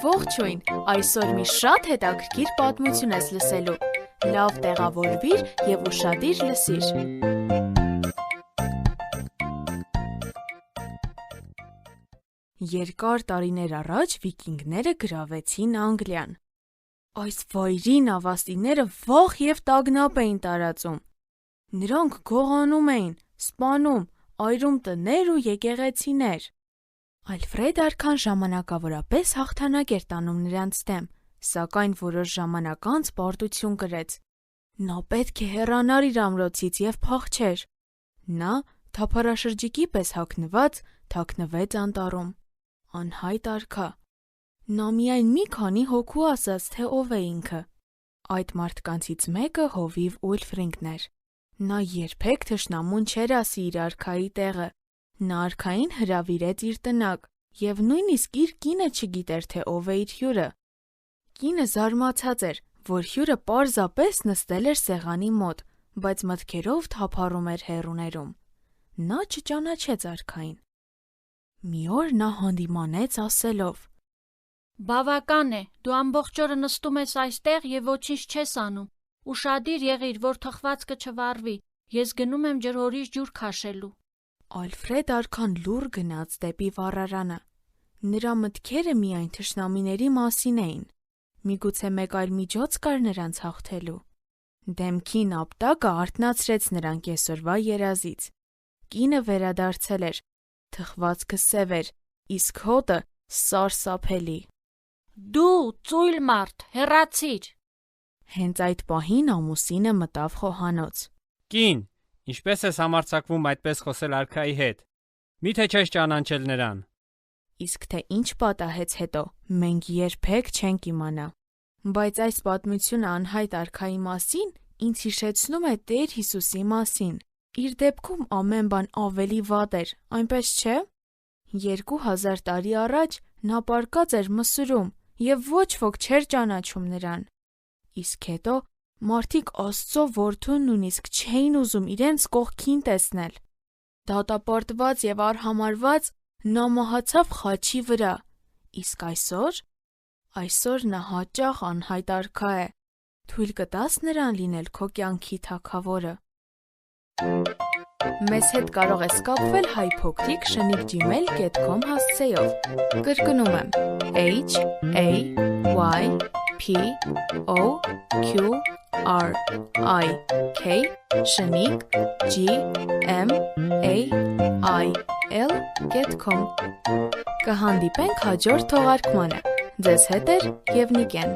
Ողջույն, այսօր մի շատ հետաքրքիր պատմություն ես լսելու, լավ տեղավորվիր և ուշադիր լսիր։ Երկար տարիներ առաջ վիկինգները գրավեցին Անգլիան։ Այս վայրին ավաստիները վախ և տագնապ էին տարածում։ Նրանք գողանում էին, սպանում, այրում տներ ու եկեղեցիներ։ Ալֆրեդ արքան ժամանակավորապես հաղթանակ էր տանում նրանց դեմ, սակայն որոշ ժամանակ անց պարտություն կրեց։ Նա պետք է հեռանար իր ամրոցից և փախչեր։ Նա, թափառաշրջիկի պես հագնված, թաքնվեց անտառում։ Անհայտ արքա։ Նա միայն մի քանի հոգու ասաց, թե ով է ինքը։ Այդ մարդկանցից մեկը հովիվ Ուիլֆրինգն էր։ Նա երբեք թշնամուն չէր ասի իր արքայի տեղը։ Նա արքային հրավիրեց իր տնակ, և նույնիսկ իր կինը չգիտեր, թե ով է իր հյուրը։ Կինը զարմացած էր, որ հյուրը պարզապես նստել էր սեղանի մոտ, բայց մտքերով թափառում էր հեռուներում։ Նա չճանաչեց արքային։ Մի օր նա հանդիմանեց ասելով. «Բավական է, դու ամբողջ օրը նստում ես այստեղ և ոչինչ չես անում։ Ուշադիր եղիր, որ թխվածքը չվառվի, ես գնում եմ ջրհորից ջուր քաշելու»։ Ալֆրեդ արքան լուռ գնաց դեպի վառարանը։ Նրա մտքերը միայն թշնամիների մասին էին։ Միգուցե մեկ այլ միջոց կար նրանց հաղթելու։ Դեմքին ապտակը արթնացրեց նրան կեսօրվա երազից։ Կինը վերադարձել էր, թխվածքը սև էր, իսկ հոտը սարսափելի։ «Դու, ծույլ մարդ, հեռացիր»։ Հենց այդ պահին ամուսինը մտավ խոհանոց։ Կին, ինչպես ես համարձակվում այդպես խոսել արքայի հետ։ Միթե չես ճանաչել նրան։ Իսկ թե ինչ պատահեց հետո, մենք երբեք չենք իմանա։ Բայց այս պատմությունը անհայտ արքայի մասին ինձ հիշեցնում է Տեր Հիսուսի մասին։ Իր դեպքում ամեն բան ավելի վատ էր, այնպես չէ՞։ 2000 տարի առաջ նա պառկած էր Մսուրում և ոչ ոք չէր ճանաչում նրան։ Իսկ հետո մարդիկ Աստծո որդուն նույնիսկ չէին ուզում իրենց կողքին տեսնել։ Դատապարտված և արհամարհված նա մահացավ խաչի վրա։ Իսկ այսօր նա հաճախ անհայտ արքա է։ Թույլ կտա՞ս նրան լինել քո կյանքի թագավորը։ Մեզ հետ կարող ես կապվել hypocric@gmail.com հասցեով։ Կրկնում եմ HAYPOQRIK@gmail.com Կհանդիպենք հաջորդ թողարկմանը։ Ձեզ հետ է և Նիկեն։